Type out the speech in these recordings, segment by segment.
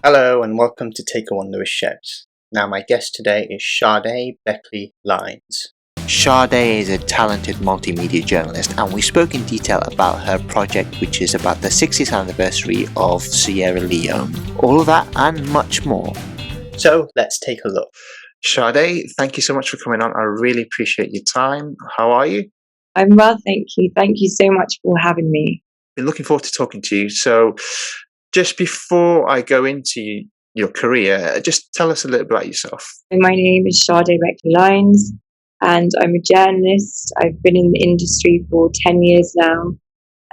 Hello and welcome to Take a Wander with Shebs. Now my guest today is Sade Beckley Lines. Sade is a talented multimedia journalist and we spoke in detail about her project, which is about the 60th anniversary of Sierra Leone. All of that and much more. So let's take a look. Sade, thank you so much for coming on. I really appreciate your time. How are you? I'm well, thank you. Thank you so much for having me. Been looking forward to talking to you. So just before I go into your career, just tell us a little bit about yourself. My name is Sade Beckley Lines, and I'm a journalist. I've been in the industry for 10 years now.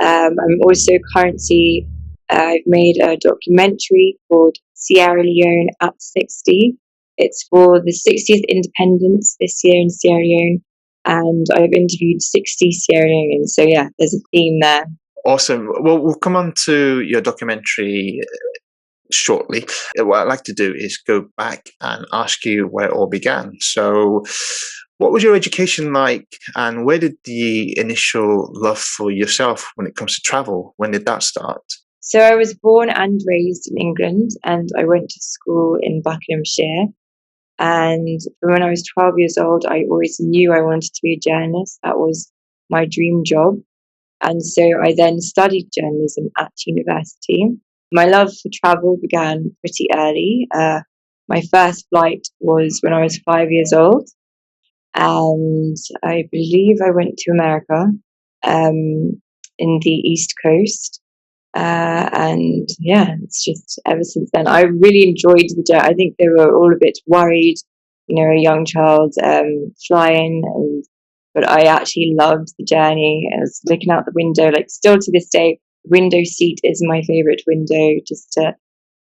I'm also currently, I've made a documentary called Sierra Leone at 60. It's for the 60th independence this year in Sierra Leone, and I've interviewed 60 Sierra Leoneans. So, yeah, there's a theme there. Awesome. Well, we'll come on to your documentary shortly. What I'd like to do is go back and ask you where it all began. So, what was your education like, and where did the initial love for yourself when it comes to travel, when did that start? So I was born and raised in England, and I went to school in Buckinghamshire. And from when I was 12 years old, I always knew I wanted to be a journalist. That was my dream job. And so I then studied journalism at university. My love for travel began pretty early. My first flight was when I was 5 years old, and I believe I went to America in the East Coast. And yeah, it's just ever since then. I really enjoyed the journey. I think they were all a bit worried, a young child flying, but I actually loved the journey. I was looking out the window, like still to this day, window seat is my favorite window, just to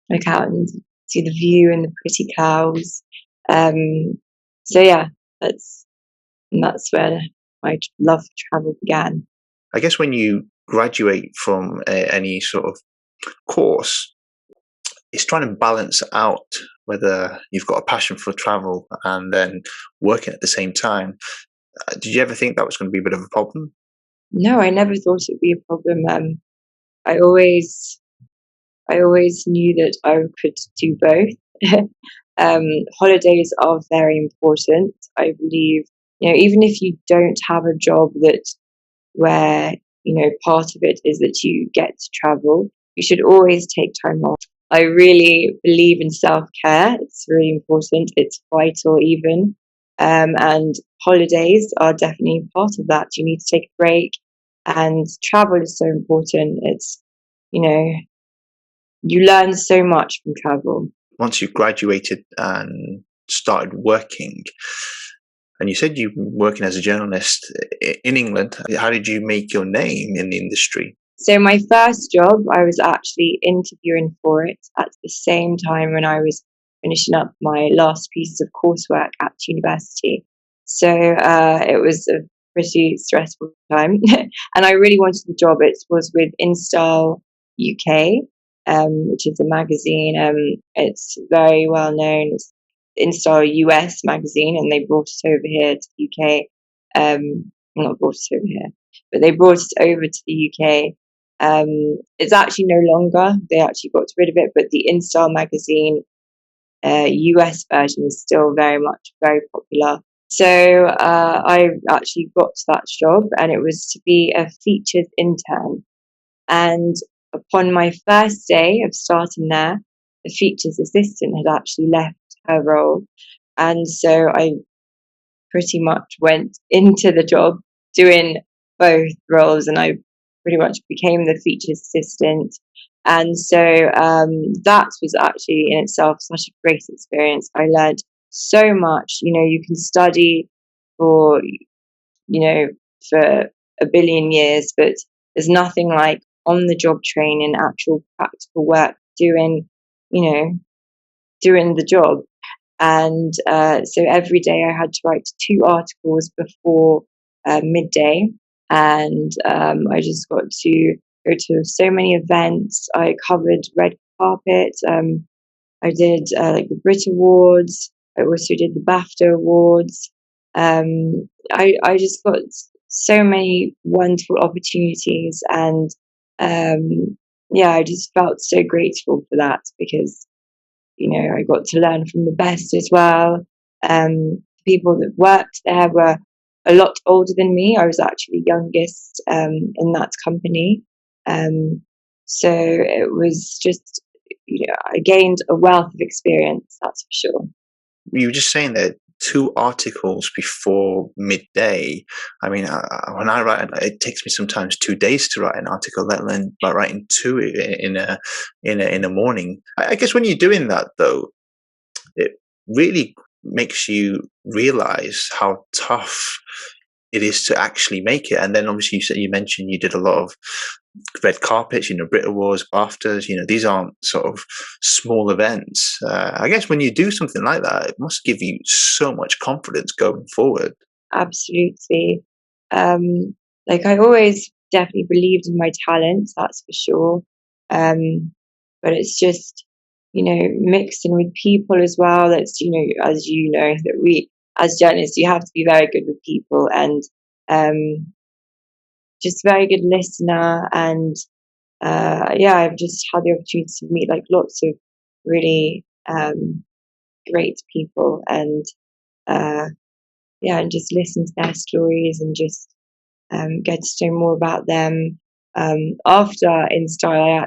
look out and see the view and the pretty clouds. So yeah, that's where my love for travel began. I guess when you graduate from any sort of course, it's trying to balance out whether you've got a passion for travel and then working at the same time. Did you ever think that was going to be a bit of a problem? No, I never thought it would be a problem. I always knew that I could do both. Holidays are very important. I believe, even if you don't have a job where part of it is that you get to travel, you should always take time off. I really believe in self-care. It's really important. It's vital even. And holidays are definitely part of that. You need to take a break, and travel is so important. It's, you learn so much from travel. Once you graduated and started working, and you said you've been working as a journalist in England, how did you make your name in the industry? So my first job, I was actually interviewing for it at the same time when I was finishing up my last piece of coursework at university. So it was a pretty stressful time, and I really wanted the job. It was with InStyle UK, which is a magazine. It's very well known. It's InStyle US magazine, and they brought it over here to the UK. Not brought it over here, but they brought it over to the UK. It's actually no longer. They actually got rid of it, but the InStyle magazine US version is still very popular. So I actually got that job, and it was to be a features intern. And upon my first day of starting there, the features assistant had actually left her role, and so I pretty much went into the job doing both roles, and I pretty much became the features assistant. And so that was actually in itself such a great experience. I learned so much. You can study for a billion years, but there's nothing like on the job training, actual practical work, doing the job. And so every day I had to write 2 articles before midday, and I just got to go to so many events. I covered red carpet. I did like the Brit Awards. I also did the BAFTA Awards. I just got so many wonderful opportunities, and I just felt so grateful for that, because I got to learn from the best as well. People that worked there were a lot older than me. I was actually youngest in that company. Um, so it was just, I gained a wealth of experience, that's for sure. You were just saying that 2 articles before midday. I mean, when I write, it takes me sometimes 2 days to write an article, let alone like writing two in a morning. I guess when you're doing that, though, it really makes you realize how tough it is to actually make it. And then obviously you mentioned you did a lot of red carpets, Brit Awards, BAFTAs, these aren't sort of small events. I guess when you do something like that, it must give you so much confidence going forward. Absolutely. Like I always definitely believed in my talents, that's for sure. But it's just, mixing with people as well. That's, as you know, that we, as journalists, you have to be very good with people and um, just very good listener. And yeah, I've just had the opportunity to meet like lots of really great people and uh, yeah, and just listen to their stories and just get to know more about them. After In Style, I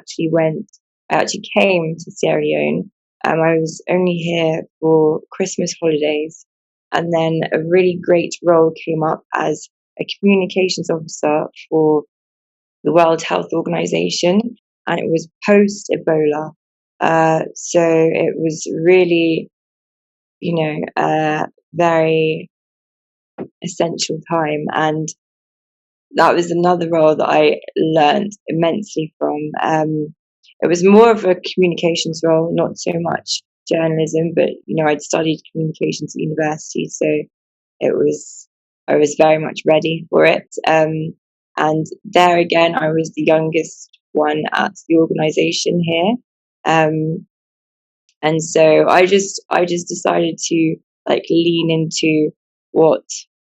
actually came to Sierra Leone. I was only here for Christmas holidays, and then a really great role came up as a communications officer for the World Health Organization, and it was post Ebola. So it was really, a very essential time. And that was another role that I learned immensely from. It was more of a communications role, not so much journalism, but I'd studied communications at university, so I was very much ready for it. And there again, I was the youngest one at the organisation here, and so I just decided to like lean into what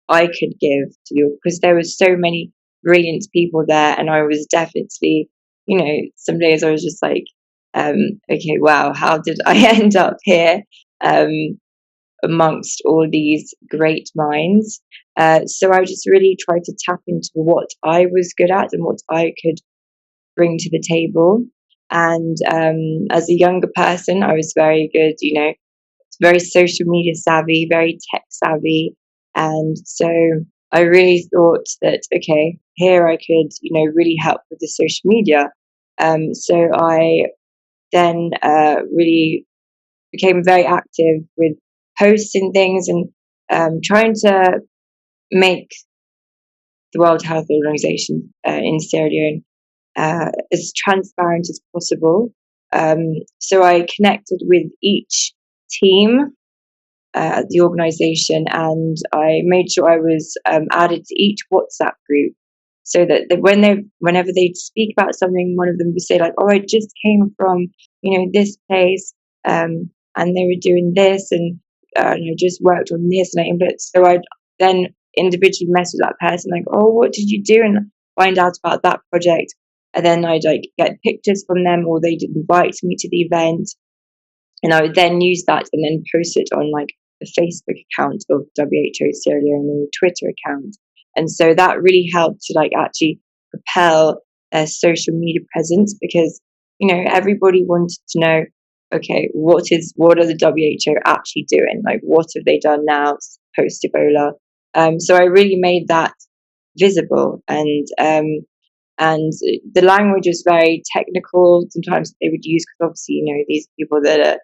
I could give to you because there were so many brilliant people there, and I was definitely, some days I was just like, okay, wow, how did I end up here amongst all these great minds? So I just really tried to tap into what I was good at and what I could bring to the table. And as a younger person, I was very good, very social media savvy, very tech savvy. And so I really thought that, okay, here I could, really help with the social media. So I then really became very active with posting things and trying to make the World Health Organization in Sierra Leone as transparent as possible. So I connected with each team at the organization, and I made sure I was added to each WhatsApp group so that whenever they speak about something, one of them would say like, "Oh, I just came from this place, and they were doing this, and I just worked on this, and I input." So I'd then individually message that person like, "Oh, what did you do?" and find out about that project, and then I'd like get pictures from them, or they'd invite me to the event, and I would then use that and then post it on like the Facebook account of WHO Sierra Leone and the Twitter account. And so that really helped to like actually propel their social media presence because, everybody wanted to know, okay, what are the WHO actually doing? Like, what have they done now post Ebola? So I really made that visible and the language was very technical. Sometimes they would use because obviously these people that are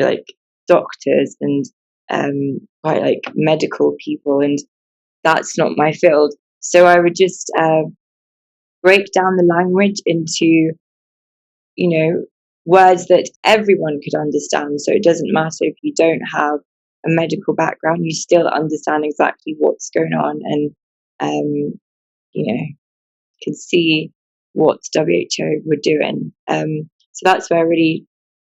like doctors and quite like medical people, and that's not my field. So I would just break down the language into words that everyone could understand. So it doesn't matter if you don't have a medical background, you still understand exactly what's going on, and you know can see what WHO were doing. So that's where I really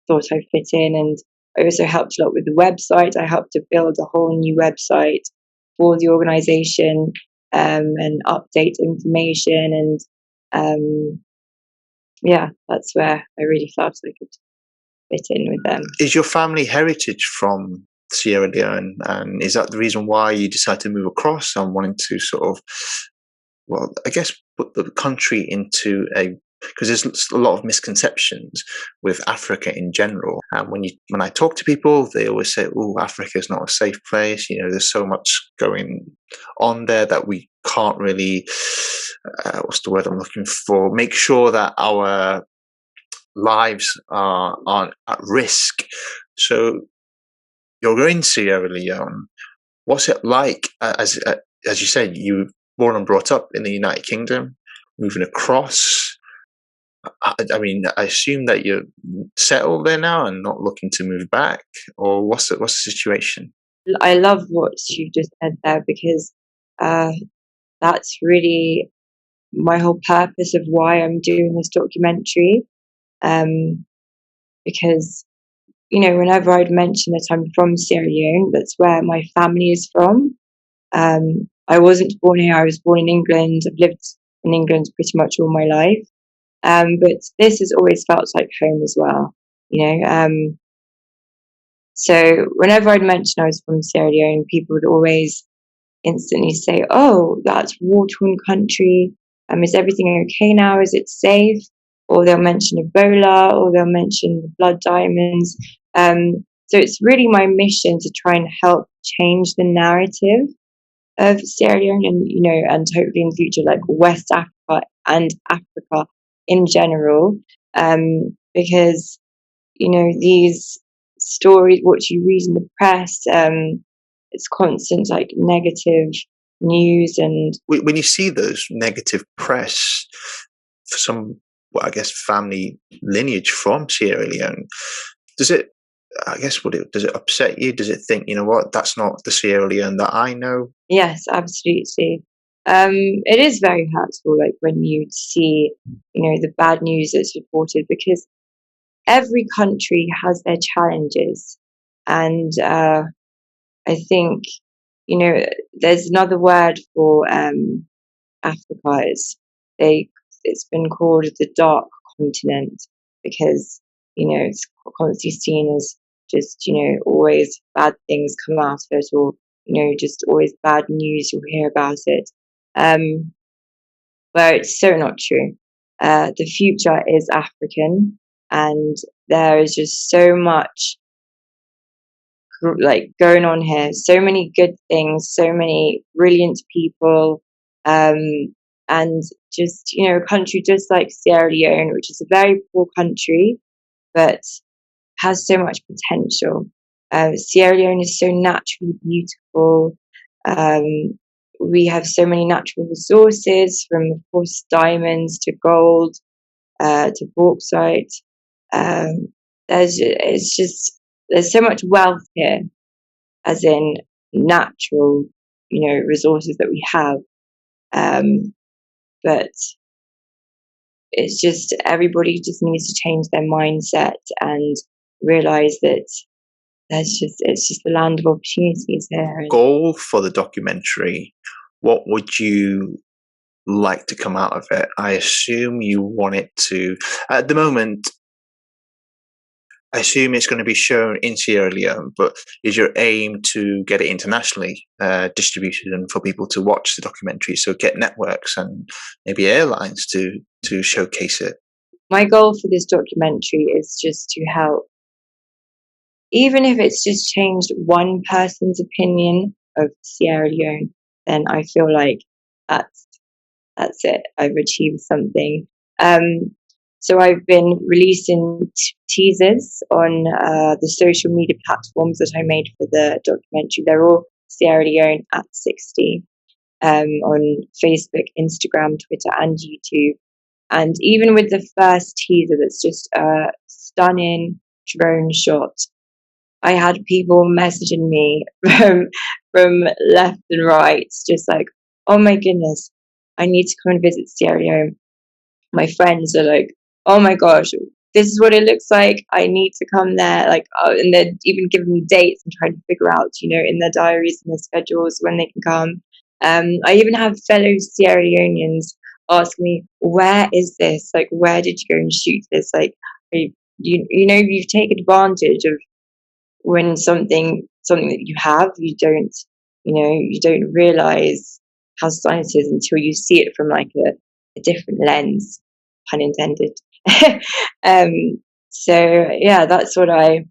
thought I fit in. And I also helped a lot with the website. I helped to build a whole new website for the organization and update information. And yeah, that's where I really felt I could fit in with them. Is your family heritage from Sierra Leone, and is that the reason why you decided to move across and wanting to sort of, well, I guess, put the country into a, because there's a lot of misconceptions with Africa in general. And when I talk to people, they always say, "Oh, Africa is not a safe place. There's so much going on there that we can't really, what's the word I'm looking for? Make sure that our lives aren't at risk." So you're going to Sierra Leone. What's it like? As you said, you were born and brought up in the United Kingdom, moving across. I mean, I assume that you're settled there now and not looking to move back, or what's the situation? I love what you just said there, because uh, that's really my whole purpose of why I'm doing this documentary. Um, because whenever I'd mention that I'm from Sierra Leone, that's where my family is from. I wasn't born here. I was born in England. I've lived in England pretty much all my life. But this has always felt like home as well. So whenever I'd mention I was from Sierra Leone, people would always instantly say, "Oh, that's war-torn country. Is everything okay now? Is it safe?" Or they'll mention Ebola, or they'll mention the blood diamonds. So it's really my mission to try and help change the narrative of Sierra Leone, and hopefully in the future, like West Africa and Africa in general, because these stories, what you read in the press, it's constant like negative news. And When you see those negative press for some, well, I guess, family lineage from Sierra Leone, does it? I guess does it upset you? Does it think, what, that's not the Sierra Leone that I know? yes, absolutely. It is very hurtful, like when you see, the bad news that's reported, because every country has their challenges. And I think, there's another word for Africa. It's been called the dark continent, because, it's constantly seen as just, always bad things come out of it, or, just always bad news you'll hear about it. Where it's so not true. The future is African, and there is just so much like going on here, so many good things, so many brilliant people, um, and just a country just like Sierra Leone, which is a very poor country but has so much potential. Sierra Leone is so naturally beautiful. Um, we have so many natural resources, from of course diamonds to gold, to bauxite. Um, there's so much wealth here, as in natural, resources that we have. But it's just, everybody just needs to change their mindset and realize that it's just the land of opportunities here. Goal for the documentary, what would you like to come out of it? I assume you want it to, at the moment, I assume it's going to be shown in Sierra Leone, but is your aim to get it internationally distributed and for people to watch the documentary? So get networks and maybe airlines to showcase it. My goal for this documentary is just to help, even if it's just changed one person's opinion of Sierra Leone, then I feel like that's it. I've achieved something. So I've been releasing teasers on the social media platforms that I made for the documentary. They're all Sierra Leone at 60, on Facebook, Instagram, Twitter, and YouTube. And even with the first teaser, that's just a stunning drone shot, I had people messaging me from left and right, just like, "Oh my goodness, I need to come and visit Sierra Leone." My friends are like, "Oh my gosh, this is what it looks like. I need to come there." Like, and they're even giving me dates and trying to figure out, in their diaries and their schedules when they can come. I even have fellow Sierra Leoneans ask me, "Where is this? Like, where did you go and shoot this? Like, you know, you take advantage of when something that you have, you don't realize how stunning it is until you see it from like a different lens, pun intended. um, so yeah, that's what I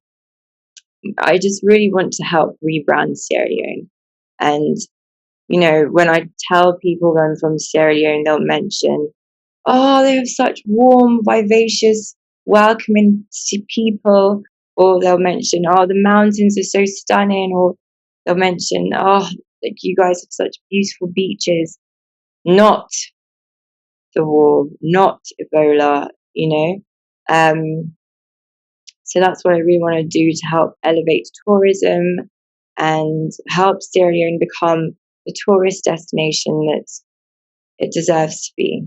just really want to help rebrand Sierra Leone. And you know, when I tell people I'm from Sierra Leone, they'll mention, oh, they have such warm, vivacious, welcoming people. Or they'll mention, oh, the mountains are so stunning. Or they'll mention, oh, like you guys have such beautiful beaches. Not the war, not Ebola, you know. So that's what I really want to do to help elevate tourism and help Sierra Leone become the tourist destination that it deserves to be.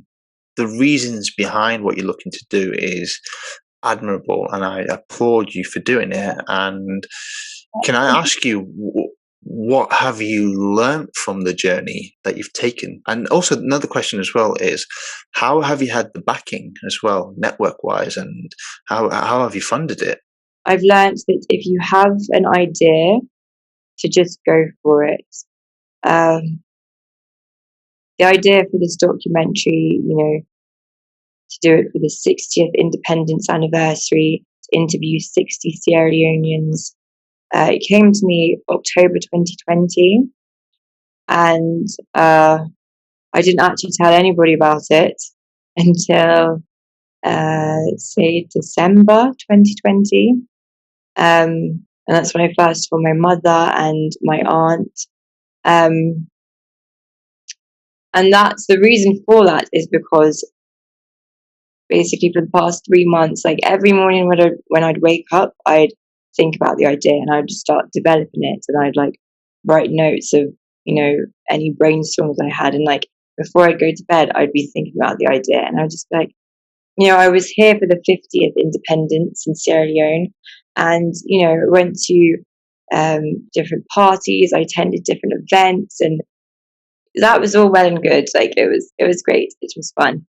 The reasons behind what you're looking to do is admirable, and I applaud you for doing it. And can I ask you, what have you learned from the journey that you've taken? And also another question as well is, how have you had the backing as well, network wise, and how have you funded it? I've learned that if you have an idea, to just go for it. Um, the idea for this documentary, you know, to do it for the 60th independence anniversary, to interview 60 Sierra Leoneans, it came to me October 2020, and I didn't actually tell anybody about it until say December 2020. And that's when I first told my mother and my aunt. Um, and that's the reason for that is because basically for the past 3 months, like every morning when I'd wake up, I'd think about the idea and I'd just start developing it, and I'd like write notes of, you know, any brainstorms I had, and like before I'd go to bed, I'd be thinking about the idea, and I'd just be like, you know, I was here for the 50th independence in Sierra Leone, and you know, went to different parties, I attended different events, and that was all well and good. Like it was great, it was fun.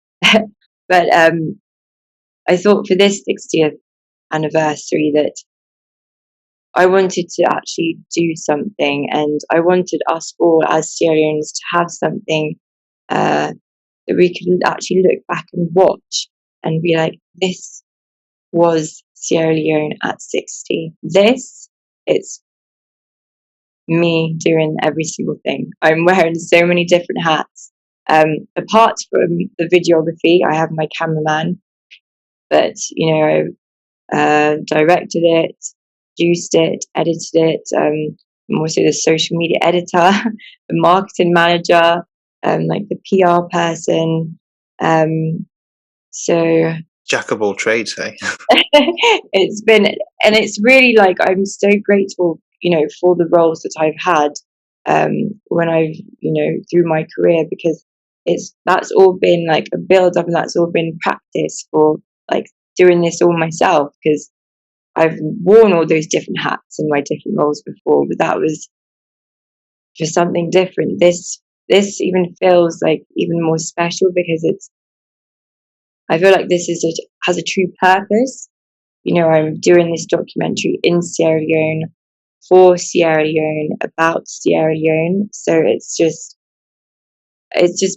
But I thought for this 60th anniversary that I wanted to actually do something, and I wanted us all as Sierra Leoneans to have something that we could actually look back and watch and be like, this was Sierra Leone at 60. It's me doing every single thing. I'm wearing so many different hats. Apart from the videography, I have my cameraman, but you know, directed it, produced it, edited it. I'm also the social media editor, the marketing manager, like the PR person. So Jack of all trades, hey? it's been, and it's really like I'm so grateful, you know, for the roles that I've had when I've, you know, through my career, because that's all been like a build up, and that's all been practice for like doing this all myself, because I've worn all those different hats in my different roles before, but that was just something different. This even feels like even more special because I feel like has a true purpose. You know, I'm doing this documentary in Sierra Leone, for Sierra Leone, about Sierra Leone. So it's just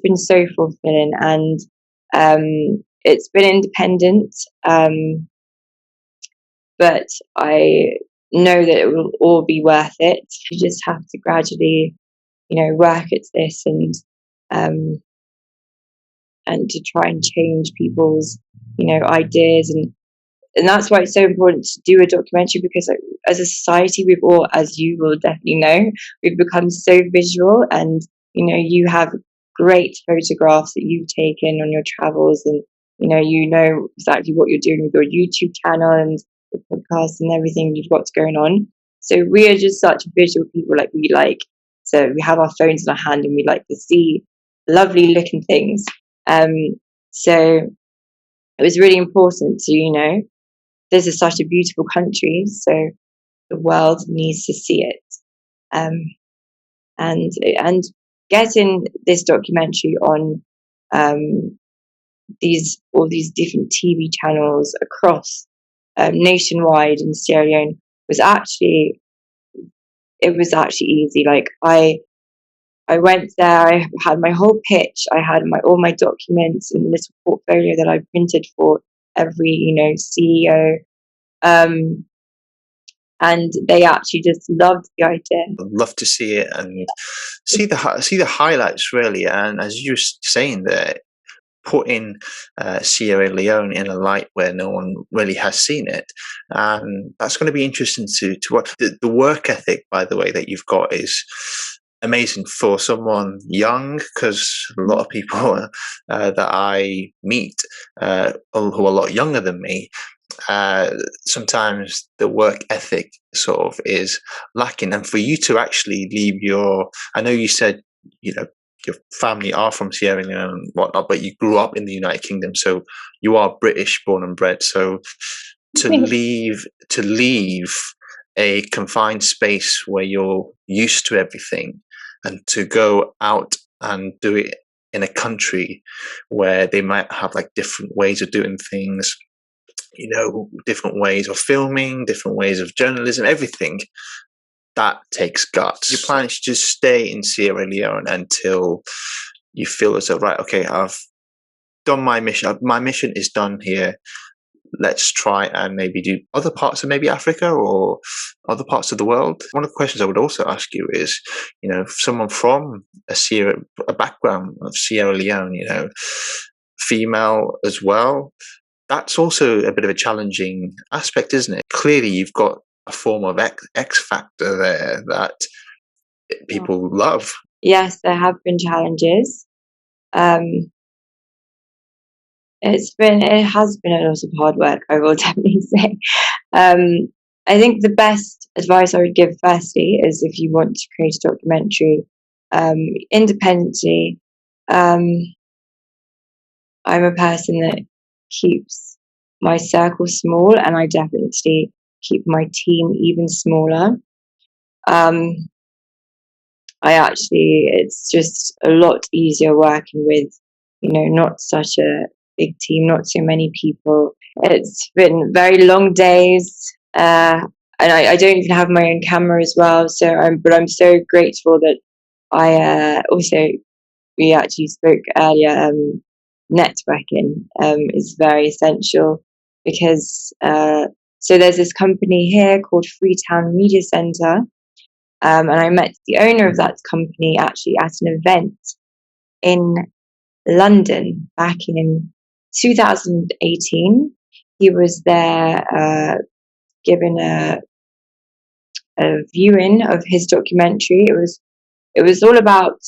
been so fulfilling, and it's been independent, but I know that it will all be worth it. You just have to gradually, you know, work at this, um, and to try and change people's, you know, ideas, and that's why it's so important to do a documentary, because like, as a society, we've all, as you will definitely know, we've become so visual, and you know, you have great photographs that you've taken on your travels, and you know exactly what you're doing with your YouTube channel and the podcast and everything you've got going on. So we are just such visual people. Like so we have our phones in our hand and we like to see lovely looking things. So it was really important to, you know, this is such a beautiful country, so the world needs to see it. And getting this documentary on all these different TV channels across nationwide in Sierra Leone was actually easy. Like I went there, I had my whole pitch, I had all my documents and the little portfolio that I printed for every, CEO. Um, and they actually just loved the idea. I'd love to see it and see the highlights really. And as you were saying there, putting Sierra Leone in a light where no one really has seen it, and that's going to be interesting to watch. The work ethic, by the way, that you've got is amazing for someone young, because a lot of people that I meet who are a lot younger than me, sometimes the work ethic sort of is lacking. And for you to actually leave I know you said, your family are from Sierra Leone and whatnot, but you grew up in the United Kingdom, so you are British born and bred. So to leave a confined space where you're used to everything, and to go out and do it in a country where they might have like different ways of doing things, different ways of filming, different ways of journalism, everything, that takes guts. Your plan is to just stay in Sierra Leone until you feel as though, right, okay, I've done my mission. My mission is done here. Let's try and maybe do other parts of maybe Africa or other parts of the world. One of the questions I would also ask you is, someone from a background of Sierra Leone, female as well, that's also a bit of a challenging aspect, isn't it? Clearly, you've got a form of X factor there that people love. Yes, there have been challenges. It has been a lot of hard work, I will definitely say. I think the best advice I would give firstly is, if you want to create a documentary independently, I'm a person that keeps my circle small, and I definitely keep my team even smaller. It's just a lot easier working with, not such a big team, not so many people. It's been very long days, and I don't even have my own camera as well. But I'm so grateful that we actually spoke earlier. Networking is very essential, because so there's this company here called Freetown Media Centre, and I met the owner of that company actually at an event in London back in 2018. He was there giving a viewing of his documentary. It was all about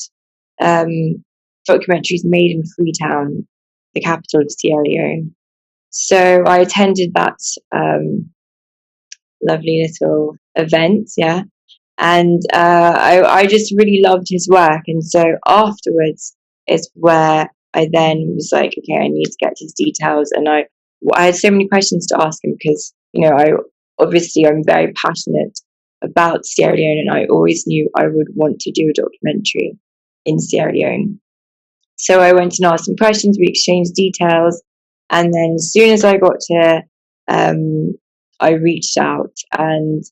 documentaries made in Freetown, the capital of Sierra Leone. So I attended that lovely little event, yeah, and I just really loved his work. And so afterwards is where I then was like, okay, I need to get his details, and I had so many questions to ask him, because I'm very passionate about Sierra Leone, and I always knew I would want to do a documentary in Sierra Leone. So I went and asked some questions, we exchanged details, and then as soon as I got to I reached out, and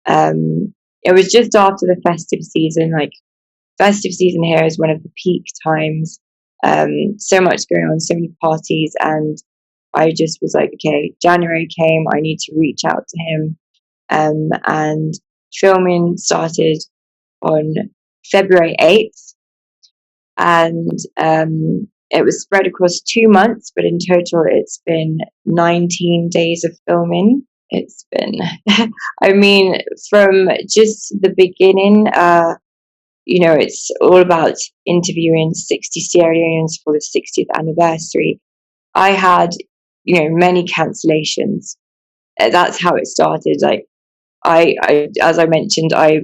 it was just after the festive season. Like, festive season here is one of the peak times. So much going on, so many parties, and I just was like, okay, January came, I need to reach out to him. And filming started on February 8th, and it was spread across 2 months, but in total it's been 19 days of filming. It's been, I mean, from just the beginning, it's all about interviewing 60 Sierra Leoneans for the 60th anniversary. I had, many cancellations. That's how it started. Like, I as I mentioned, I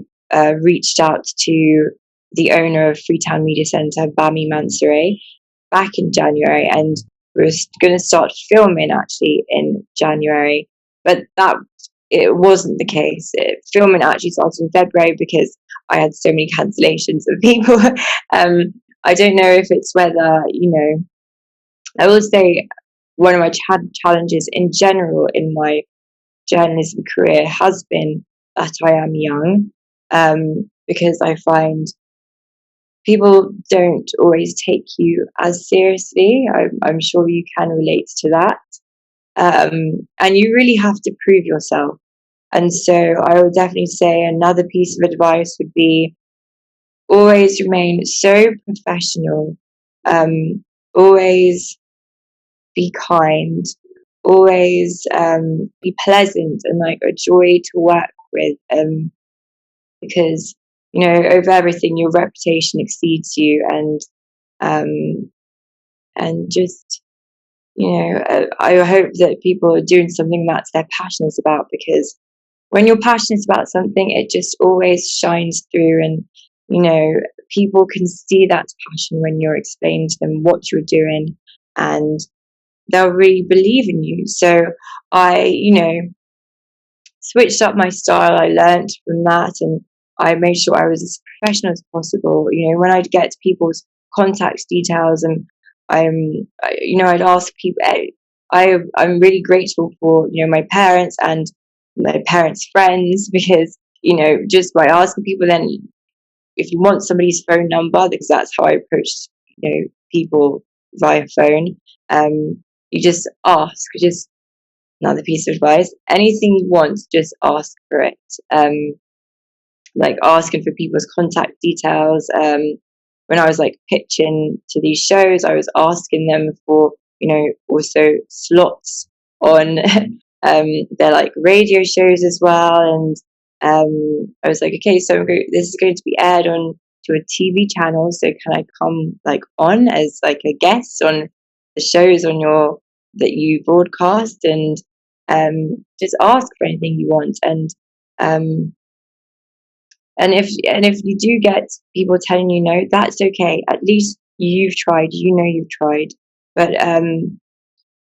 reached out to the owner of Freetown Media Centre, Bami Mansoure, back in January, and we were going to start filming actually in January, but it wasn't the case. Filming actually started in February because I had so many cancellations of people. I don't know if it's whether, I will say one of my challenges in general in my journalism career has been that I am young, because I find people don't always take you as seriously. I'm sure you can relate to that. And you really have to prove yourself. And so I would definitely say another piece of advice would be always remain so professional, always be kind, always be pleasant and like a joy to work with, because over everything your reputation exceeds you, and just I hope that people are doing something that they're passionate about, because when you're passionate about something, it just always shines through, and people can see that passion when you're explaining to them what you're doing, and they'll really believe in you. So I switched up my style. I learned from that, and I made sure I was as professional as possible. When I'd get people's contact details, and I'd ask people. I'm really grateful for my parents and my parents' friends, because just by asking people, then if you want somebody's phone number, because that's how I approached people via phone. You just ask. Just another piece of advice: anything you want, just ask for it. Like asking for people's contact details. When I was like pitching to these shows, I was asking them for also slots on their like radio shows as well. And I was like, okay, so this is going to be aired on to a TV channel, so can I come like on as like a guest on the shows on your that you broadcast? And just ask for anything you want. Um, and if you do get people telling you no, that's okay. At least you've tried. You've tried. But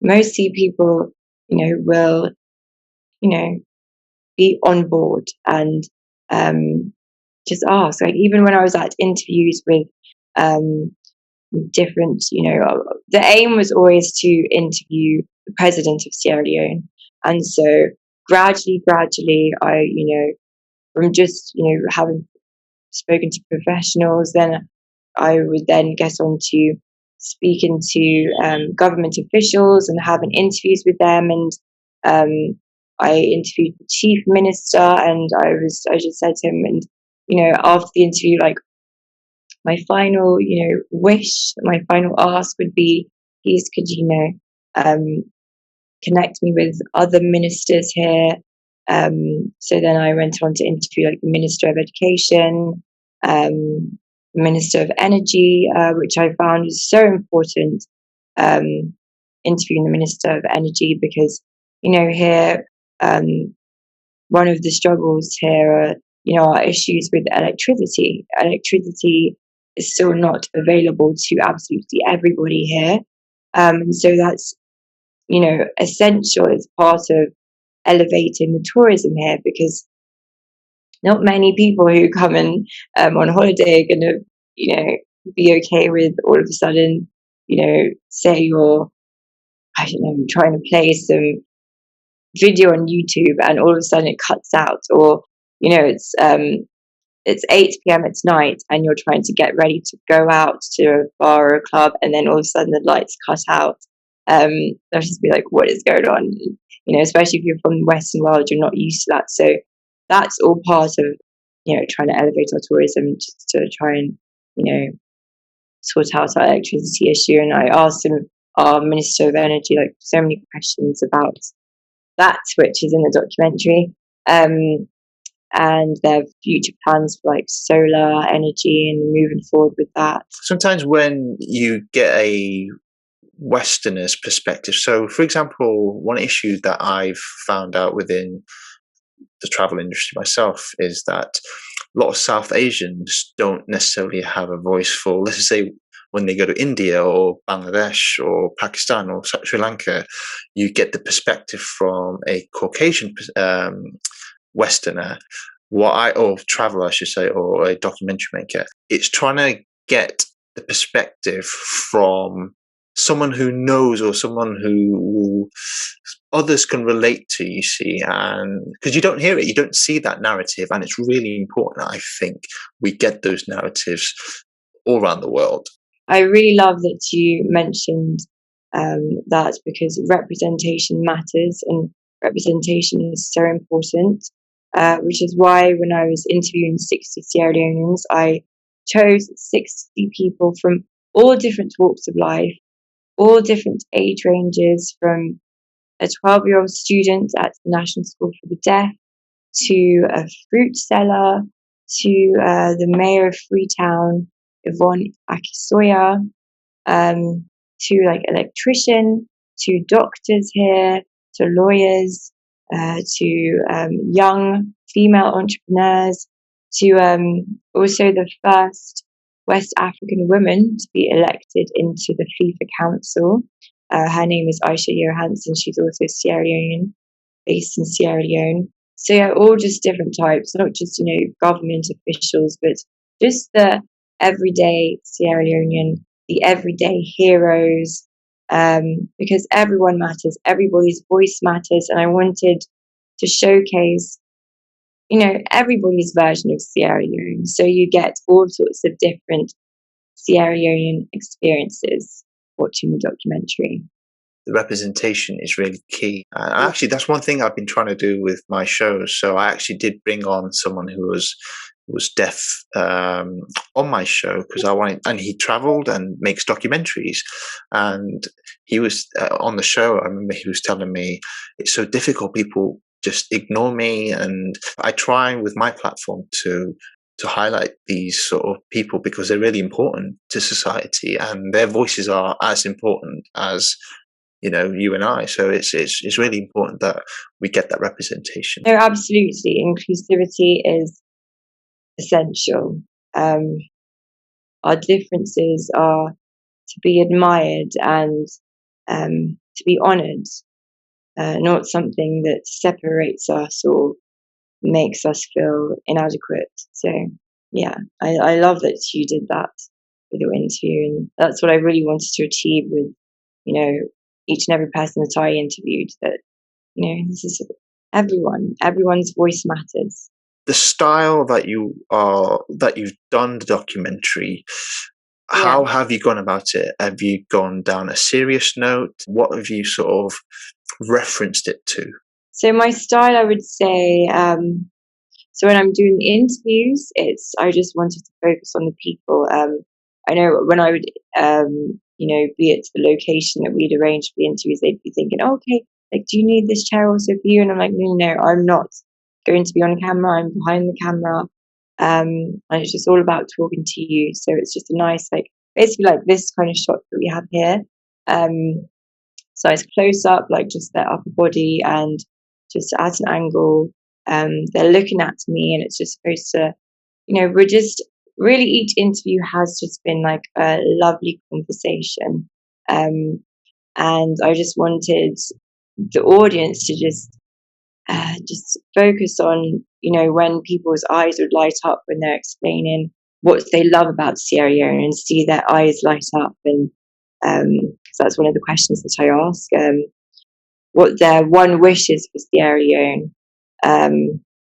mostly people, will be on board, and just ask. Like even when I was at interviews with different, the aim was always to interview the president of Sierra Leone, and so gradually, I from just having spoken to professionals, then I would then get on to speaking to government officials and having interviews with them. And I interviewed the chief minister, and I just said to him, and after the interview, like my final wish, my final ask would be, please could um, connect me with other ministers here. So then I went on to interview like the Minister of Education, Minister of Energy, which I found was so important. Interviewing the Minister of Energy, because here one of the struggles here are issues with electricity. Electricity is still not available to absolutely everybody here, so that's essential as part of elevating the tourism here, because not many people who come in on holiday are going to be okay with all of a sudden say you're, I don't know, trying to play some video on YouTube and all of a sudden it cuts out, or it's 8 p.m. at night and you're trying to get ready to go out to a bar or a club, and then all of a sudden the lights cut out. They'll just be like, what is going on? Especially if you're from the Western world, you're not used to that. So that's all part of trying to elevate our tourism, just to try and sort out our electricity issue. And I asked him, our Minister of Energy, like so many questions about that, which is in the documentary, and their future plans for like solar energy and moving forward with that. Sometimes when you get a Westerner's perspective, so for example, one issue that I've found out within the travel industry myself is that a lot of South Asians don't necessarily have a voice for, let's just say, when they go to India or Bangladesh or Pakistan or Sri Lanka, you get the perspective from a Caucasian Westerner, or traveler, I should say, or a documentary maker. It's trying to get the perspective from someone who knows, or someone who others can relate to, you see, and because you don't hear it, you don't see that narrative, and it's really important, I think, we get those narratives all around the world. I really love that you mentioned that, because representation matters and representation is so important, which is why when I was interviewing 60 Sierra Leoneans, I chose 60 people from all different walks of life, all different age ranges, from a 12-year-old student at the National School for the Deaf to a fruit seller to the mayor of Freetown, Yvonne Akisoya, to like electrician, to doctors here, to lawyers, to young female entrepreneurs, to also the first West African woman to be elected into the FIFA Council. Her name is Aisha Johansson. She's also Sierra Leonean, based in Sierra Leone. So yeah, all just different types, not just, government officials, but just the everyday Sierra Leonean, the everyday heroes, because everyone matters, everybody's voice matters, and I wanted to showcase, everybody's version of Sierra Leone, so you get all sorts of different Sierra Leonean experiences watching the documentary. The representation is really key. And actually, that's one thing I've been trying to do with my shows. So I actually did bring on someone who was deaf on my show, because I wanted, and he travelled and makes documentaries, and he was on the show. I remember he was telling me it's so difficult. People just ignore me, and I try with my platform to highlight these sort of people, because they're really important to society, and their voices are as important as you and I. So it's really important that we get that representation. No, absolutely. Inclusivity is essential. Our differences are to be admired and to be honoured, not something that separates us or makes us feel inadequate. So, yeah, I love that you did that with your interview, and that's what I really wanted to achieve with, each and every person that I interviewed. That this is everyone's voice matters. The style that you've done the documentary, Yeah. how have you gone about it? Have you gone down a serious note? What have you sort of referenced it to? So my style, I would say, so when I'm doing the interviews, I just wanted to focus on the people. I know when I would, be at the location that we'd arranged for the interviews, they'd be thinking, oh, okay, like, do you need this chair also for you? And I'm like, no, I'm not going to be on camera. I'm behind the camera. And it's just all about talking to you. So it's just a nice, like, basically like this kind of shot that we have here. So it's close up, like just their upper body and just at an angle. They're looking at me, and it's just supposed to, we're just really, each interview has just been like a lovely conversation. And I just wanted the audience to just focus on, when people's eyes would light up when they're explaining what they love about Sierra Leone, and see their eyes light up. And so that's one of the questions that I ask, what their one wish is for Sierra Leone,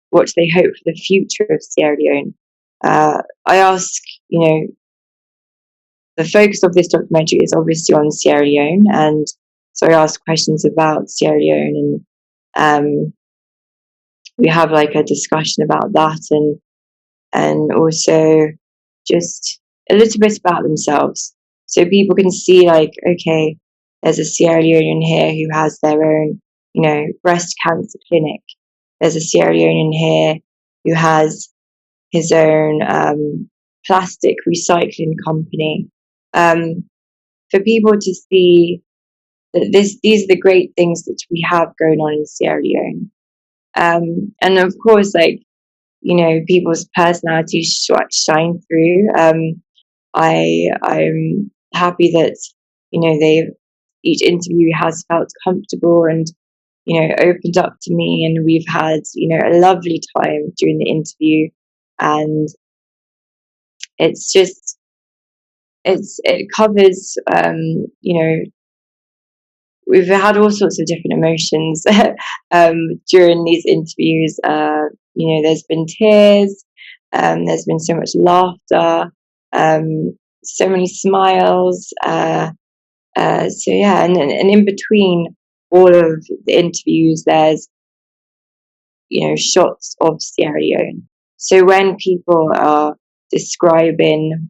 what do they hope for the future of Sierra Leone. I ask, the focus of this documentary is obviously on Sierra Leone, and so I ask questions about Sierra Leone, and we have like a discussion about that, and also just a little bit about themselves, so people can see, like, okay, there's a Sierra Leonean here who has their own, breast cancer clinic. There's a Sierra Leonean here who has his own plastic recycling company. For people to see that these are the great things that we have going on in Sierra Leone. And of course, like, people's personalities shine through. I'm happy that, each interview has felt comfortable and, opened up to me, and we've had, a lovely time during the interview. And it's just, it covers, we've had all sorts of different emotions during these interviews. There's been tears, there's been so much laughter, so many smiles. So yeah, and in between all of the interviews, there's shots of Sierra Leone. So when people are describing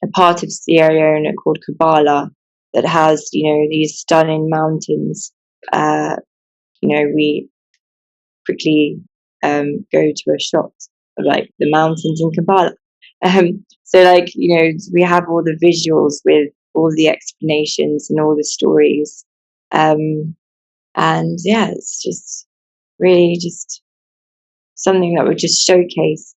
a part of Sierra Leone called Kabbalah that has these stunning mountains, we quickly go to a shot of like the mountains in Kabbalah. So we have all the visuals with all the explanations and all the stories, and yeah, it's just really just something that would just showcase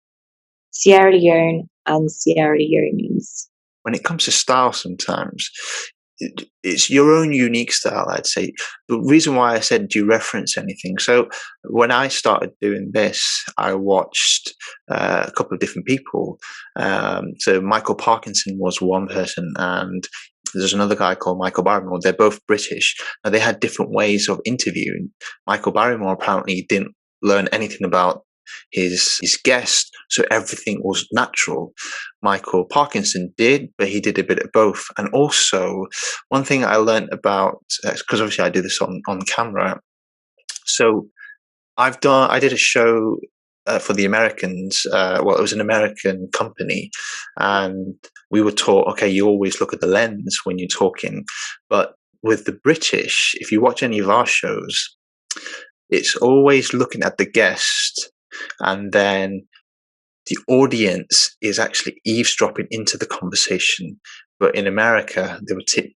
Sierra Leone and Sierra Leoneans. When it comes to style, sometimes it's your own unique style, I'd say. The reason why I said, do you reference anything? So when I started doing this, I watched a couple of different people. So Michael Parkinson was one person, and there's another guy called Michael Barrymore. They're both British. Now, they had different ways of interviewing. Michael Barrymore apparently didn't learn anything about his guest, so everything was natural. Michael Parkinson did, but he did a bit of both. And also, one thing I learned about, because obviously I do this on camera, so I did a show for the Americans. Well, it was an American company, and we were taught, okay, you always look at the lens when you're talking. But with the British, if you watch any of our shows, it's always looking at the guest, and then the audience is actually eavesdropping into the conversation. But in America, they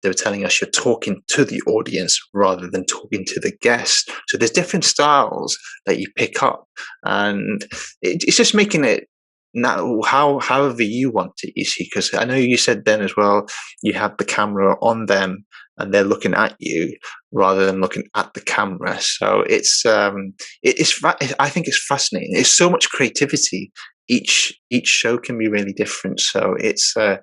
were telling us you're talking to the audience rather than talking to the guest. So there's different styles that you pick up, and it's just making it now however you want it. You see, because I know you said then as well, you have the camera on them and they're looking at you rather than looking at the camera. So I think it's fascinating. It's so much creativity. Each show can be really different. So it's you've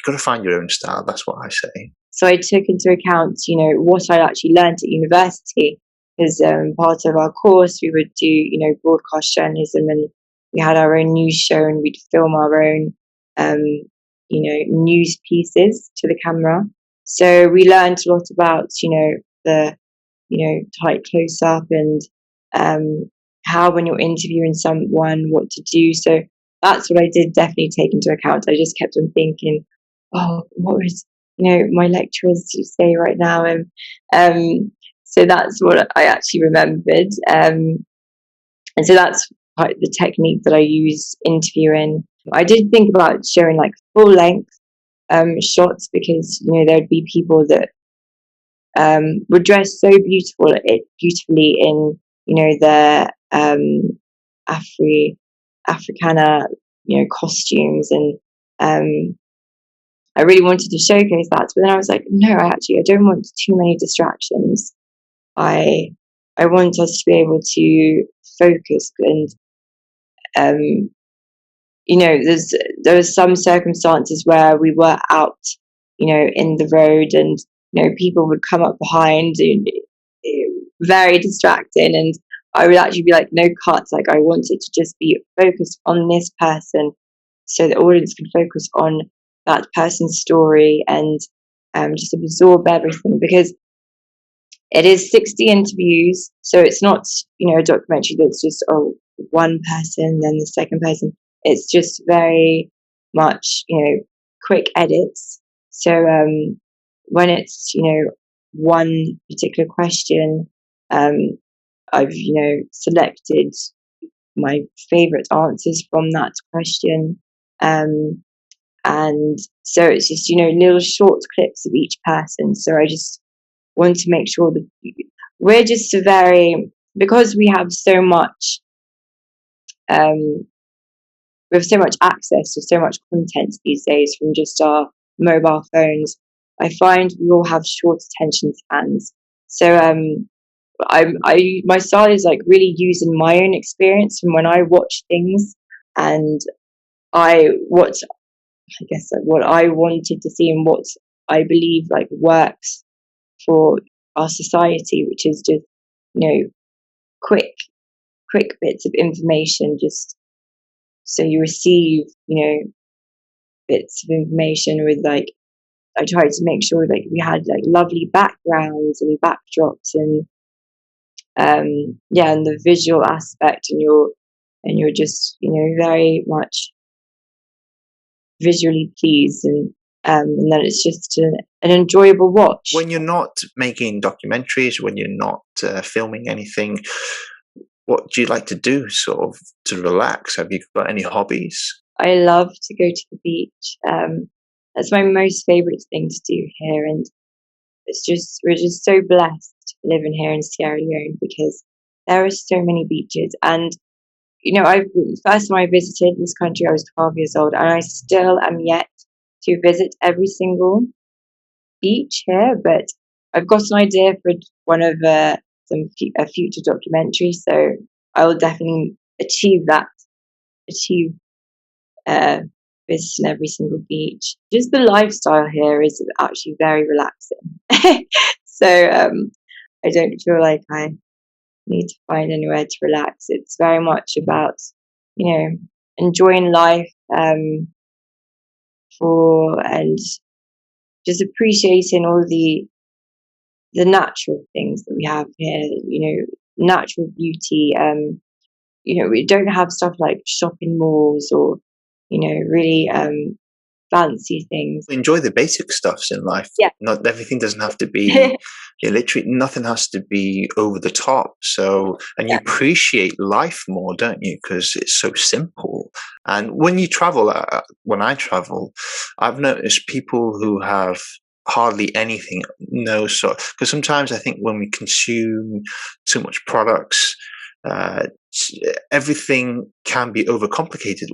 got to find your own style. That's what I say. So I took into account, what I actually learned at university. Because part of our course, we would do, broadcast journalism, and we had our own news show, and we'd film our own, news pieces to the camera. So we learned a lot about, the, tight close up, and how when you're interviewing someone, what to do. So that's what I did definitely take into account. I just kept on thinking, oh, what would my lecturers say right now? And so that's what I actually remembered. And so that's the technique that I use interviewing. I did think about showing like full length shots, because there'd be people that were dressed so beautifully in their Africana costumes, and I really wanted to showcase that. But then I was like, no, I don't want too many distractions. I want us to be able to focus, and there was some circumstances where we were out, in the road, and people would come up behind, and very distracting, and I would actually be like, no cuts. Like, I wanted to just be focused on this person, so the audience could focus on that person's story, and just absorb everything, because it is 60 interviews, so it's not a documentary that's just one person, then the second person. It's just very much quick edits. So when it's one particular question, I've selected my favorite answers from that question, and so it's just little short clips of each person. So I just want to make sure that we're just because we have so much access to so much content these days from just our mobile phones. I find we all have short attention spans. So my style is like really using my own experience from when I watch things, and what I guess like, what I wanted to see and what I believe like works for our society, which is just, you know, quick bits of information, just so you receive, you know, bits of information with like, I tried to make sure like we had like lovely backgrounds and backdrops and yeah, and the visual aspect, and you're just, you know, very much visually pleased, and then it's just an enjoyable watch. When you're not making documentaries, when you're not filming anything, what do you like to do sort of to relax? Have you got any hobbies? I love to go to the beach. That's my most favorite thing to do here, and we're just so blessed living here in Sierra Leone because there are so many beaches. And you know, first time I visited this country, I was 12 years old, and I still am yet to visit every single beach here. But I've got an idea for one of a future documentary, so I will definitely achieve that. Achieve visiting every single beach. Just the lifestyle here is actually very relaxing. So I don't feel like I need to find anywhere to relax. It's very much about, you know, enjoying life and just appreciating all the natural things that we have here. You know, natural beauty. You know, we don't have stuff like shopping malls or, you know, really fancy things. Enjoy the basic stuffs in life. Yeah. Not everything doesn't have to be literally, nothing has to be over the top. So, and you Yeah. appreciate life more, don't you? Because it's so simple. And when you travel, when I travel, I've noticed people who have hardly anything, no sort. Because sometimes I think when we consume too much products, uh, everything can be overcomplicated.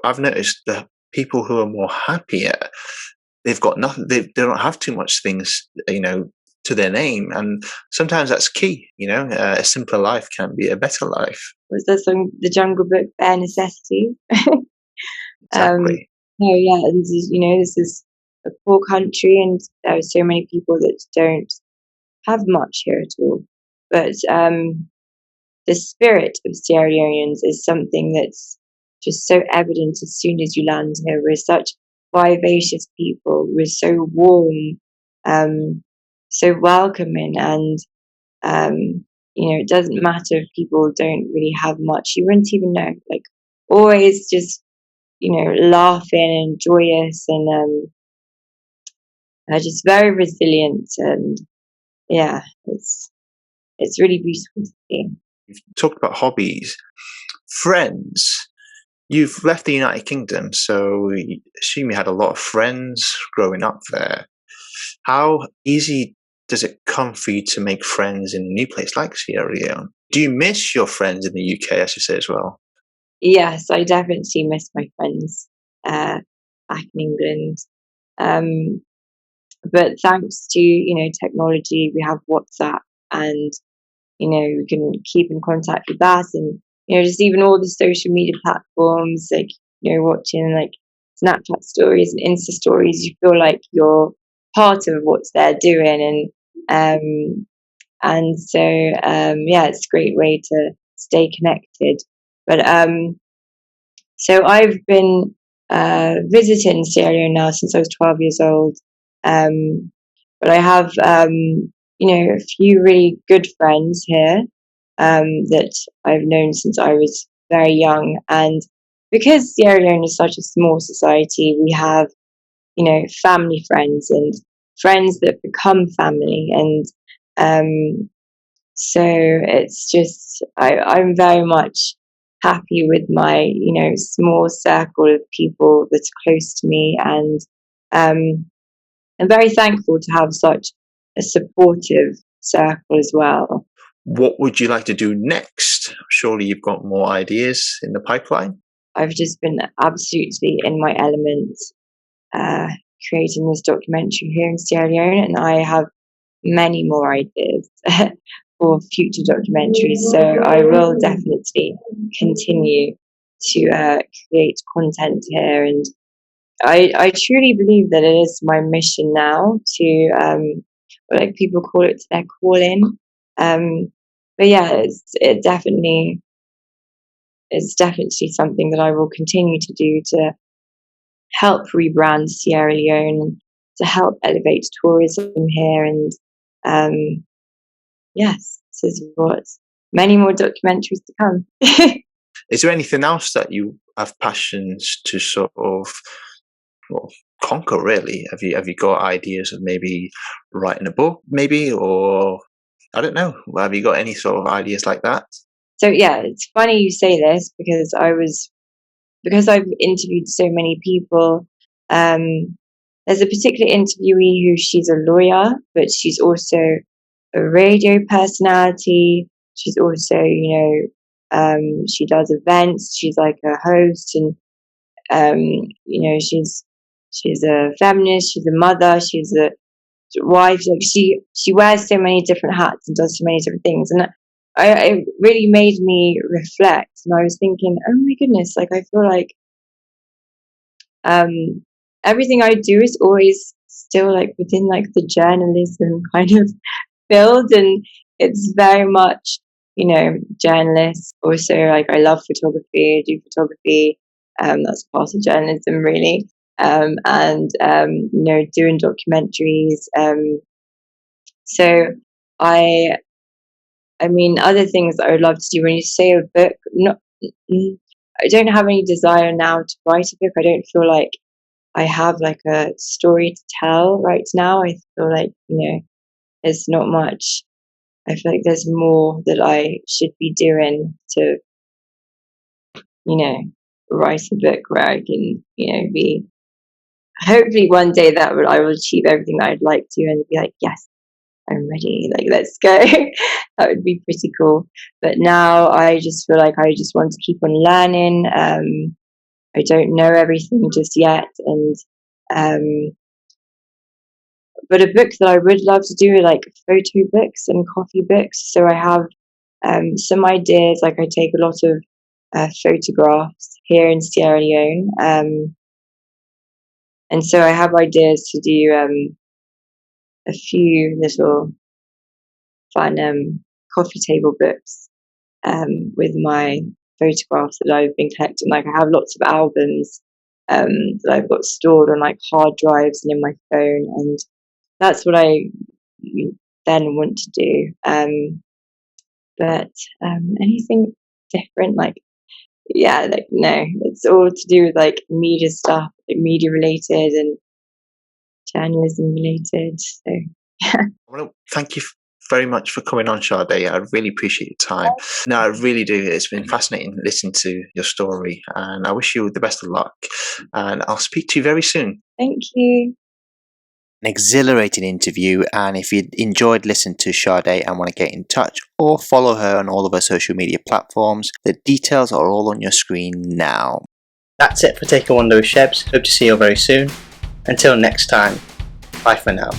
I've noticed the people who are more happier, they've got nothing. They don't have too much things, you know, to their name, and sometimes that's key. You know, a simpler life can be a better life. Was there song, The Jungle Book, Bare Necessity? Exactly. No, yeah, and this is, you know, this is a poor country, and there are so many people that don't have much here at all. But the spirit of Sierra Leoneans is something that's just so evident as soon as you land here. We're such vivacious people. We're so warm, so welcoming, and you know, it doesn't matter if people don't really have much. You wouldn't even know. Like, always just, you know, laughing and joyous, and just very resilient. And yeah, it's really beautiful to see. You've talked about hobbies, friends. You've left the United Kingdom, so I assume you had a lot of friends growing up there. How easy does it come for you to make friends in a new place like Sierra Leone? Do you miss your friends in the UK, as you say, as well? Yes, I definitely miss my friends back in England. Um, but thanks to, you know, technology, we have WhatsApp, and you know, we can keep in contact with that, and you know, just even all the social media platforms, like, you know, watching like Snapchat stories and Insta stories, you feel like you're part of what they're doing, and so yeah, it's a great way to stay connected. But so I've been visiting Sierra Leone now since I was 12 years old. But I have, you know, a few really good friends here that I've known since I was very young. And because Sierra Leone is such a small society, we have, you know, family friends and friends that become family. And so it's just, I'm very much happy with my, you know, small circle of people that's close to me, and I'm very thankful to have such a supportive circle as well. What would you like to do next? Surely you've got more ideas in the pipeline. I've just been absolutely in my element uh, creating this documentary here in Sierra Leone, and I have many more ideas for future documentaries. So I will definitely continue to create content here and I truly believe that it is my mission now to, like people call it, their calling. Um, but yeah, it's definitely something that I will continue to do to help rebrand Sierra Leone, to help elevate tourism here, and yes, this is what many more documentaries to come. Is there anything else that you have passions to sort of, well, conquer? Really, have you got ideas of maybe writing a book, maybe, or I don't know. Have you got any sort of ideas like that? So yeah, it's funny you say this because I've interviewed so many people. Um, there's a particular interviewee who she's a lawyer, but she's also a radio personality. She's also, she does events. She's like a host, and she's a feminist. She's a mother. She's a wife. Like she wears so many different hats and does so many different things, and it really made me reflect. And I was thinking, oh my goodness, like I feel like um, everything I do is always still like within like the journalism kind of field, and it's very much, journalist. Also, like I love photography, I do photography. That's part of journalism, really. And doing documentaries. So I, I mean, other things that I would love to do. When you say a book, not, I don't have any desire now to write a book. I don't feel like I have like a story to tell right now. I feel like, there's not much. I feel like there's more that I should be doing to, write a book where I can, be, hopefully one day I will achieve everything that I'd like to and be like, yes, I'm ready. Like, let's go. That would be pretty cool. But now I just feel like I just want to keep on learning. I don't know everything just yet. And, but a book that I would love to do are like photo books and coffee books. So I have some ideas. Like I take a lot of photographs here in Sierra Leone, and so I have ideas to do a few little fun coffee table books with my photographs that I've been collecting. Like I have lots of albums that I've got stored on like hard drives and in my phone, and that's what I then want to do. But anything different, like like no, it's all to do with like media stuff, like media related and journalism related. So yeah. Well, thank you very much for coming on, Sade. I really appreciate your time. No, I really do. It's been fascinating listening to your story, and I wish you the best of luck. And I'll speak to you very soon. Thank you. An exhilarating interview, and if you enjoyed listening to Sade and want to get in touch or follow her on all of her social media platforms, the details are all on your screen now. That's it for Take a Wander with Shebs. Hope to see you very soon. Until next time, bye for now.